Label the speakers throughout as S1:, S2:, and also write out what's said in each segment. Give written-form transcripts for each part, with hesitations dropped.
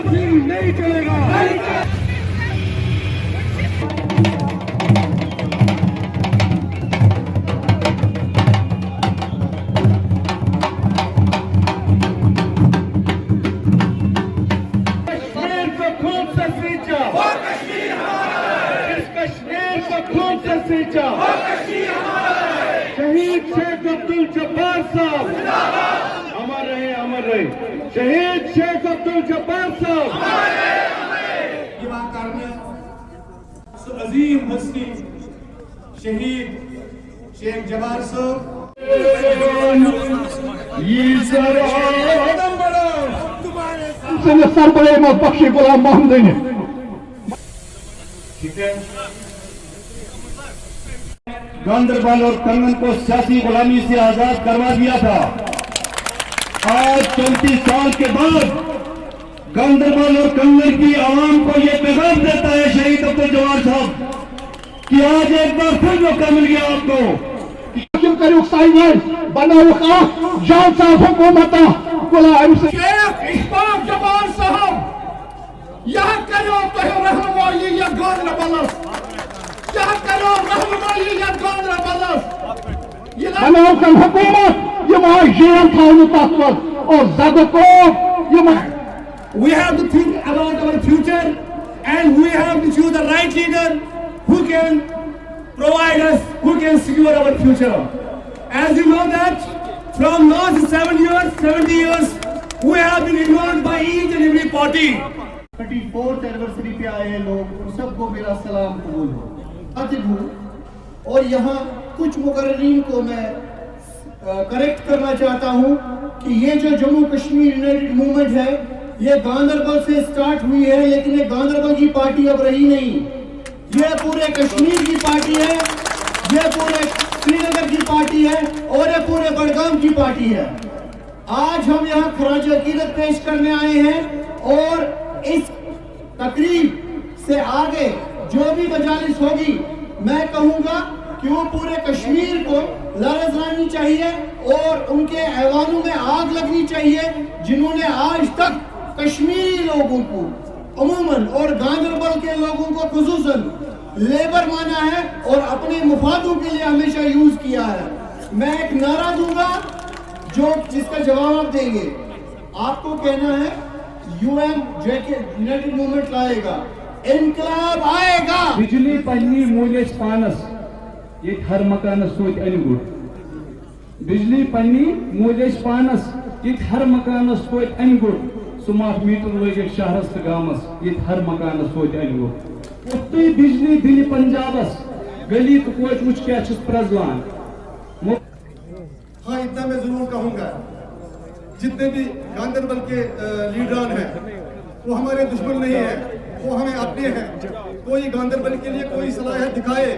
S1: نہیں چلے گا. کشمیر کو خون سے سینچا, اس کشمیر کو خون سے سینچا. شہید شیخ عبدالجبار صاحب امر رہے, امر رہے. شہید شیخ عبدالجبار صاحب.
S2: یہ بات کرنا عظیم ہستی شہید شیخ جبار صاحب.
S1: سر بڑے مت بخشی غلام محمد نے.
S2: ٹھیک ہے, گاندربل اور کنگن کو سیاسی غلامی سے آزاد کروا دیا تھا. آج 34 سال کے بعد گاندربل اور کنگن کی عوام کو یہ پیغام دیتا ہے شہید عبدالجبار صاحب کہ آج ایک بار پھر موقع مل گیا آپ کو.
S1: کریو سائن بناو جان صاحب حکومت غلام شیخ اشفاق جبار صاحب یہ کرو تو رہنمائی یا گاندربلس, یہ کرو رہنمائی یا گاندربلس. بناو کن حکومت یہ جیل تھاؤ تک اور زد کو.
S2: We have to think about our future and we have to choose the right leader who can provide us, who can secure our future. As you know that from last 70 years we have been involved by each and every party. 34th anniversary پہ آئے ہیں لوگ, ان سب کو میرا سلام قبول ہو. خاطب ہوں اور یہاں کچھ مقررین کو میں کریکٹ کرنا چاہتا ہوں کہ یہ جو جموں کشمیر یونائٹڈ موومنٹ ہے یہ گاندربل سے سٹارٹ ہوئی ہے, لیکن یہ گاندربل کی پارٹی اب رہی نہیں. یہ پورے کشمیر کی پارٹی ہے, یہ پورے سری نگر کی پارٹی ہے اور یہ پورے بڑگام کی پارٹی ہے. آج ہم یہاں خراج عقیدت پیش کرنے آئے ہیں اور اس تقریب سے آگے جو بھی مجالس ہوگی میں کہوں گا کہ وہ پورے کشمیر کو لرز لانی چاہیے اور ان کے ایوانوں میں آگ لگنی چاہیے جنہوں نے آج تک کشمیری لوگوں کو عموماً اور گاندربل کے لوگوں کو خصوصاً لیبر مانا ہے اور اپنے مفادوں کے لیے ہمیشہ یوز کیا ہے. میں ایک نعرہ دوں گا جس کا جواب آپ دیں گے. آپ کو کہنا ہے یونائٹڈ موومنٹ لائے گا, انقلاب آئے گا.
S3: بجلی پنی مولس پانس یہ ہر مکانس توت ان گٹ. بجلی پنی مولس پانس یہ ہر مکانس توت ان گٹ. سمارٹ میٹر لگے شہرس تو گامس یہ ہر مکانس توت ان گٹ. اتنی بجلی دل پنجابس گلی تو کوٹ وچ کیا چھس پرزلان.
S2: ہاں اتنا میں ضرور کہوں گا, جتنے بھی گاندربل کے لیڈران ہیں وہ ہمارے دشمن نہیں ہیں, وہ ہمیں اپنے ہیں. کوئی گاندربل کے لیے کوئی صلاحیت دکھائے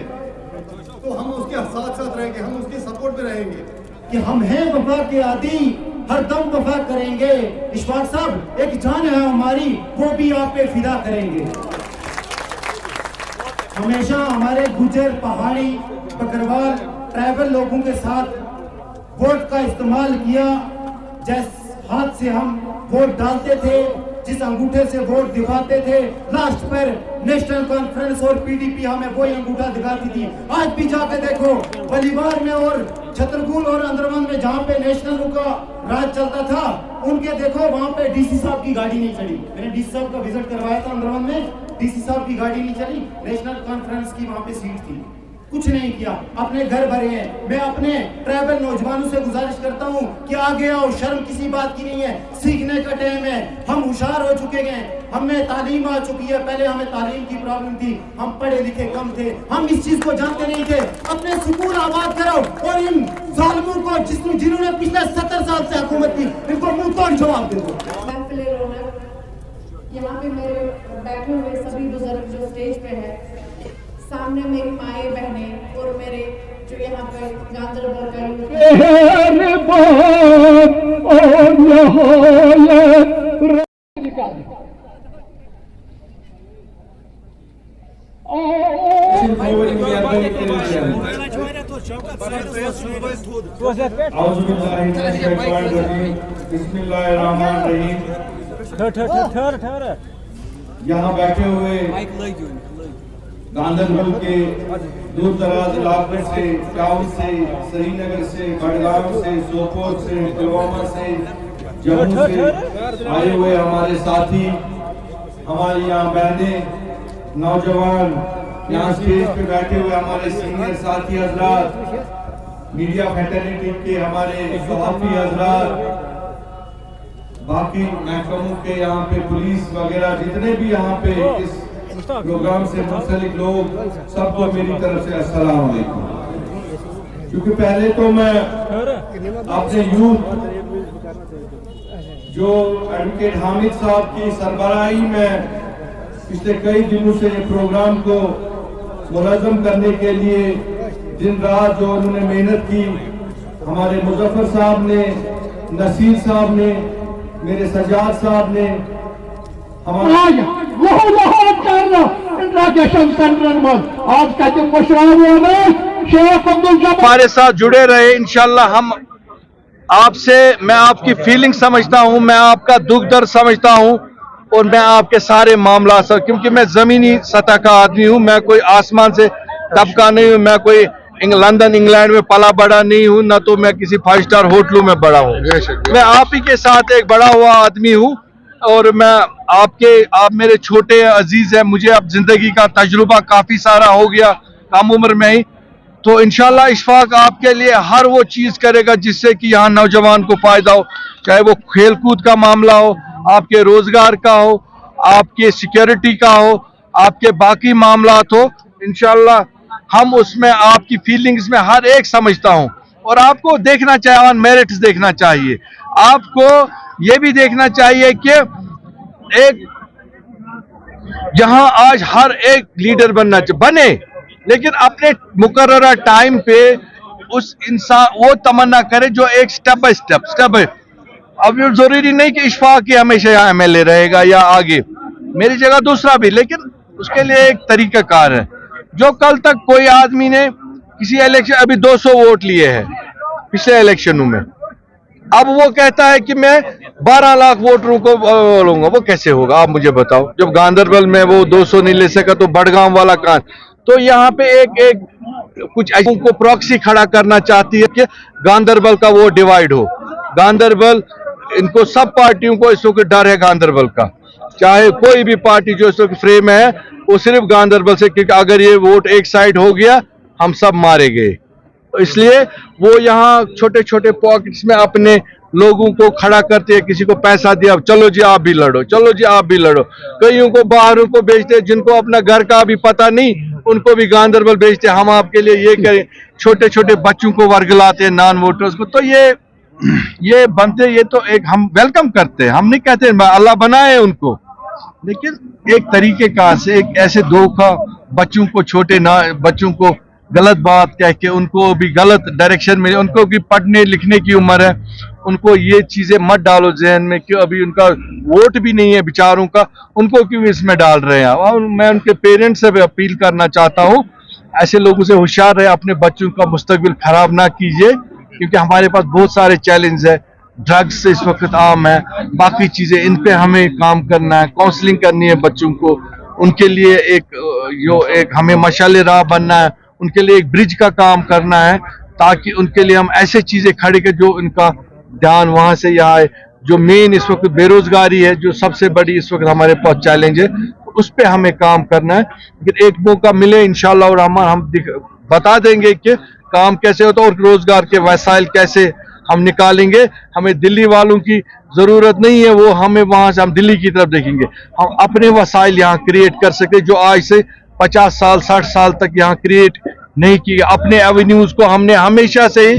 S2: تو ہم اس کے ساتھ ساتھ رہیں گے, ہم اس کی سپورٹ میں رہیں گے.
S4: کہ ہم ہیں وفا کے عادی, ہر دم وفا کریں گے. اشفاق صاحب ایک جان ہے ہماری, وہ بھی آپ پہ فدا کریں گے. ہمیشہ ہمارے گجر, پہاڑی, بکروال, ٹرائبل لوگوں کے ساتھ ووٹ کا استعمال کیا. جس ہاتھ سے ہم ووٹ ڈالتے تھے, جس انگوٹھے سے ووٹ دکھاتے تھے, لاسٹ پر نیشنل کانفرنس اور پی ڈی پی ہمیں وہی انگوٹھا دکھاتی تھی. آج بھی جا کے دیکھو بلیوار میں اور چھترگول اور اندرون میں جہاں پہ نیشنل کا راج چلتا تھا, ان کے دیکھو وہاں پہ ڈی سی صاحب کی گاڑی نہیں چلی. میں نے ڈی سی صاحب کا وزٹ کروایا تھا اندرون میں, ڈی سی صاحب کی گاڑی نہیں چلی. نیشنل کانفرنس کی وہاں پہ سیٹ تھی, کچھ نہیں کیا, اپنے گھر بھرے ہیں. میں اپنے ٹرائبل نوجوانوں سے گزارش کرتا ہوں کہ آگے آؤ, شرم کسی بات کی نہیں ہے. سیکھنے کا ٹائم ہے, ہم ہوشیار ہو چکے ہیں, ہمیں تعلیم آ چکی ہے. پہلے ہمیں تعلیم کی پرابلم تھی, ہم پڑھے لکھے کم تھے, ہم اس چیز کو جانتے نہیں تھے. اپنے سکول آباد کرو اور ان ظالموں کو جنہوں نے پچھلے 70 سال سے حکومت کی, ان کو منہ توڑ جواب دے دو.
S5: یہاں پہ میرے بیٹھے ہوئے سبھی بزرگ جو اسٹیج پہ ہے, سامنے میری مائیں بہنیں اور میرے جو یہاں پہ گاندربل کا
S6: بسم اللہ الرحمن الرحیم.
S2: यहाँ बैठे हुए गांधरबल के दूर दराज इलाके से, टाउन से, श्रीनगर से, बड़गाम से, सोपोर से, पुलवामा से, जम्मू से आए हुए हमारे साथी, हमारी यहाँ बहनें, नौजवान, यहाँ स्टेज पे बैठे हुए हमारे सीनियर साथी हजरात, मीडिया फैटर्निटी के हमारे सहाफी हजरात, बाकी महकमों के यहाँ पे पुलिस वगैरह जितने भी यहाँ पे इस प्रोग्राम से मुंसलिक लोग, सबको मेरी तरफ से अस्सलाम वालेकुम। क्योंकि पहले तो मैं अपने यूथ जो एडवोकेट हामिद साहब की सरबराही में पिछले कई दिनों से ये प्रोग्राम को मुनज़्ज़म करने के लिए दिन रात जो उन्होंने मेहनत की, हमारे मुजफ्फर साहब ने, नसीर साहब ने, मेरे सजाद साहब ने,
S1: हमारे साथ जुड़े रहे। इंशाल्लाह हम आपसे, मैं आपकी फीलिंग समझता हूं, मैं आपका दुख दर्द समझता हूं और मैं आपके सारे मामला क्योंकि मैं जमीनी सतह का आदमी हूं, मैं कोई आसमान से तबका नहीं हूं, मैं कोई लंदन इंग्लैंड में पला बड़ा नहीं हूं, ना तो मैं किसी 5 स्टार होटलों में बड़ा हूं। मैं आप ही के साथ एक बड़ा हुआ आदमी हूं और मैं आप मेरे छोटे अजीज हैं, मुझे अब जिंदगी का तजुर्बा काफी सारा हो गया कम उम्र में ही, तो इंशाल्लाह इशफाक आपके लिए हर वो चीज करेगा जिससे कि यहाँ नौजवान को फायदा हो, चाहे वो खेल कूद का मामला हो, आपके रोजगार का हो, आपके सिक्योरिटी का हो, आपके बाकी मामलात हो। इंशाल्लाह हम उसमें आपकी फीलिंग्स में हर एक समझता हूं और आपको देखना चाहिए, ऑन मेरिट्स देखना चाहिए, आपको ये भी देखना चाहिए कि एक जहां आज हर एक लीडर बने, लेकिन अपने मुकर्ररा टाइम पे उस इंसान वो तमन्ना करे जो एक स्टेप बाय स्टेप है। अब ये जरूरी नहीं कि इशफाक ही हमेशा यहाँ MLA रहेगा या आगे, मेरी जगह दूसरा भी, लेकिन उसके लिए एक तरीका कार है। जो कल तक कोई आदमी ने किसी इलेक्शन, अभी 200 वोट लिए हैं पिछले इलेक्शनों में, अब वो कहता है कि मैं 12 लाख वोटरों को लूंगा, वो कैसे होगा आप मुझे बताओ। जब गांधरबल में वो 200 नहीं ले सका तो बड़गाम वाला कान, तो यहाँ पे एक कुछ ऐसे को प्रॉक्सी खड़ा करना चाहती है कि गांधरबल का वो डिवाइड हो। गांधरबल, इनको सब पार्टियों को इस वक्त डर है गांधरबल का, चाहे कोई भी पार्टी जो इस वक्त फ्रेम है वो सिर्फ गांधरबल से, क्योंकि अगर ये वोट एक साइड हो गया हम सब मारे गए। तो इसलिए वो यहाँ छोटे छोटे पॉकेट्स में अपने लोगों को खड़ा करते हैं, किसी को पैसा दिया, चलो जी आप भी लड़ो, चलो जी आप भी लड़ो, कईयों को बाहरों को बेचते, जिनको अपना घर का भी पता नहीं उनको भी गांधरबल बेचते, हम आपके लिए ये करें, छोटे छोटे बच्चों को वर्गलाते हैं, नॉन वोटर्स को। तो ये बनते, ये तो एक हम वेलकम करते हैं, हम नहीं कहते अल्लाह बनाए उनको, लेकिन एक तरीके का से एक ऐसे धोखा बच्चों को, छोटे ना बच्चों को गलत बात कह के उनको भी गलत डायरेक्शन में, उनको भी पढ़ने लिखने की उम्र है, उनको ये चीजें मत डालो जहन में कि अभी उनका वोट भी नहीं है बेचारों का, उनको क्यों इसमें डाल रहे हैं। और मैं उनके पेरेंट्स से भी अपील करना चाहता हूँ, ऐसे लोगों से होशियार रहे, अपने बच्चों का मुस्तकबिल खराब ना कीजिए, क्योंकि हमारे पास बहुत सारे चैलेंज है, ड्रग्स इस वक्त आम है, बाकी चीजें, इन पे हमें काम करना है, काउंसलिंग करनी है बच्चों को, उनके लिए एक हमें मशाले राह बनना है, उनके लिए एक ब्रिज का काम करना है, ताकि उनके लिए हम ऐसे चीजें खड़ी कर जो उनका ध्यान वहां से यहाँ आए। जो मेन इस वक्त बेरोजगारी है, जो सबसे बड़ी इस वक्त हमारे पास चैलेंज है, उस पे हमें काम करना है। लेकिन एक मौका मिले इंशाअल्लाह और हम बता देंगे कि काम कैसे होता है और रोजगार के वसाइल कैसे हम निकालेंगे। हमें दिल्ली वालों की जरूरत नहीं है, वो हमें वहां से हम दिल्ली की तरफ देखेंगे, हम अपने वसाइल यहाँ क्रिएट कर सकते जो आज से 50 साल 60 साल तक यहाँ क्रिएट नहीं किए। अपने एवेन्यूज को हमने हमेशा से ही,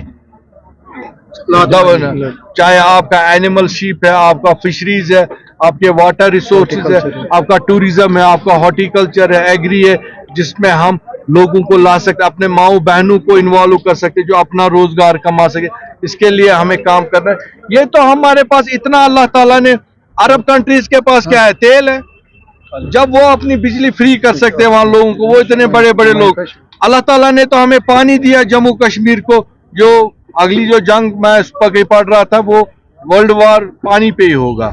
S1: चाहे आपका एनिमल शीप है, आपका फिशरीज है, आपके वाटर रिसोर्सेज है, आपका टूरिज्म है, आपका हॉर्टिकल्चर है, एग्री है, जिसमें हम लोगों को ला सकते, अपने माओ बहनों को इन्वॉल्व कर सकते जो अपना रोजगार कमा सके। इसके लिए हमें काम करना है। ये तो हमारे पास इतना अल्लाह ताला ने, अरब कंट्रीज के पास क्या है, तेल है, जब वो अपनी बिजली फ्री कर सकते हैं वहां लोगों को, वो इतने बड़े बड़े लोग। अल्लाह ताला ने तो हमें पानी दिया जम्मू कश्मीर को, जो अगली जो जंग मैं इस पर पढ़ रहा था वो वर्ल्ड वार पानी पे ही होगा,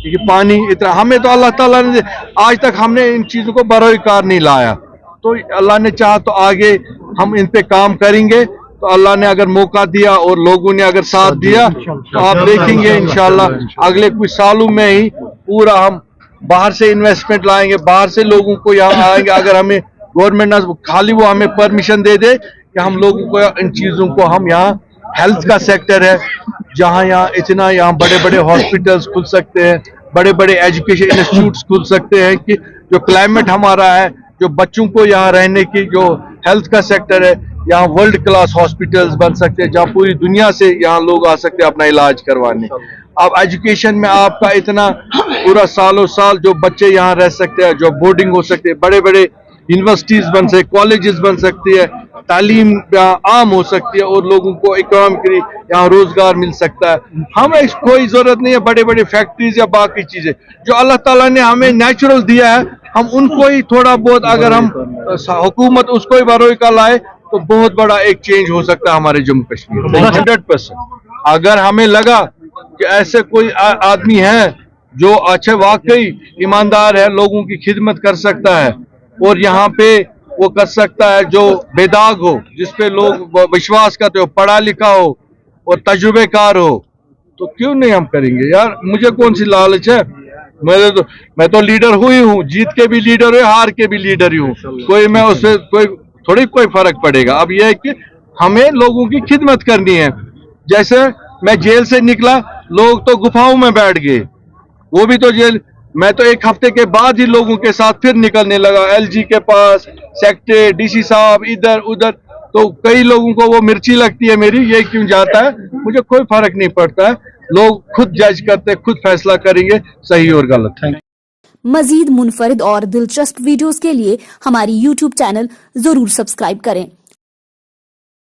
S6: क्योंकि पानी इतना हमें तो अल्लाह ताला ने आज तक हमने इन चीज़ों को बरोकार नहीं लाया, तो अल्लाह ने चाहा तो आगे हम इन पे काम करेंगे। तो अल्लाह ने अगर मौका दिया और लोगों ने अगर साथ दिया तो आप देखेंगे इंशाल्लाह अगले कुछ सालों में ही पूरा हम बाहर से इन्वेस्टमेंट लाएंगे, बाहर से लोगों को यहाँ आएंगे। अगर हमें गवर्नमेंट खाली वो हमें परमिशन दे दे कि हम लोगों को इन चीज़ों को हम यहाँ हेल्थ का सेक्टर है जहाँ यहाँ इतना यहाँ बड़े बड़े हॉस्पिटल्स खुल सकते हैं, बड़े बड़े एजुकेशन इंस्टीट्यूट्स खुल सकते हैं कि जो क्लाइमेट हमारा है, जो बच्चों को यहाँ रहने की जो हेल्थ का सेक्टर है, यहाँ वर्ल्ड क्लास हॉस्पिटल्स बन सकते हैं जहाँ पूरी दुनिया से यहाँ लोग आ सकते हैं अपना इलाज करवाने। अब एजुकेशन में आपका इतना पूरा सालों साल जो बच्चे यहाँ रह सकते हैं, जो बोर्डिंग हो सकते हैं, बड़े बड़े यूनिवर्सिटीज बन सकते, कॉलेजेस बन सकती है, तालीम आम हो सकती है और लोगों को इकोनॉमिकली यहाँ रोजगार मिल सकता है। हमें कोई जरूरत नहीं है बड़े बड़े फैक्ट्रीज या बाकी चीजें, जो अल्लाह ताला ने हमें नेचुरल दिया है हम उनको ही थोड़ा बहुत अगर हम हुकूमत उसको ही बरोका लाए तो बहुत बड़ा एक चेंज हो सकता है हमारे जम्मू कश्मीर में 100%। अगर हमें लगा कि ऐसे कोई आदमी है जो अच्छे वाकई ईमानदार है, लोगों की खिदमत कर सकता है और यहाँ पे वो कर सकता है जो बेदाग हो, जिसपे लोग विश्वास करते हो, पढ़ा लिखा हो और तजुर्बेकार हो, तो क्यों नहीं हम करेंगे यार। मुझे कौन सी लालच है, मैं तो लीडर हुई हूँ, जीत के भी लीडर हुई, हार के भी लीडर ही हूँ, कोई मैं उससे कोई फर्क पड़ेगा। अब यह है कि हमें लोगों की खिदमत करनी है। जैसे मैं जेल से निकला, लोग तो गुफाओं में बैठ गए, वो भी तो जेल, मैं तो एक हफ्ते के बाद ही लोगों के साथ फिर निकलने लगा, एलजी के पास, सेक्रेटरी, डीसी साहब, इधर उधर, तो कई लोगों को वो मिर्ची लगती है मेरी, ये क्यों जाता है, मुझे कोई फर्क नहीं पड़ता है। लोग खुद जज करते, खुद फैसला करेंगे सही और गलत। Thank you.
S7: मजीद मुनफरिद और दिलचस्प वीडियोस के लिए हमारी YouTube चैनल जरूर सब्सक्राइब करें।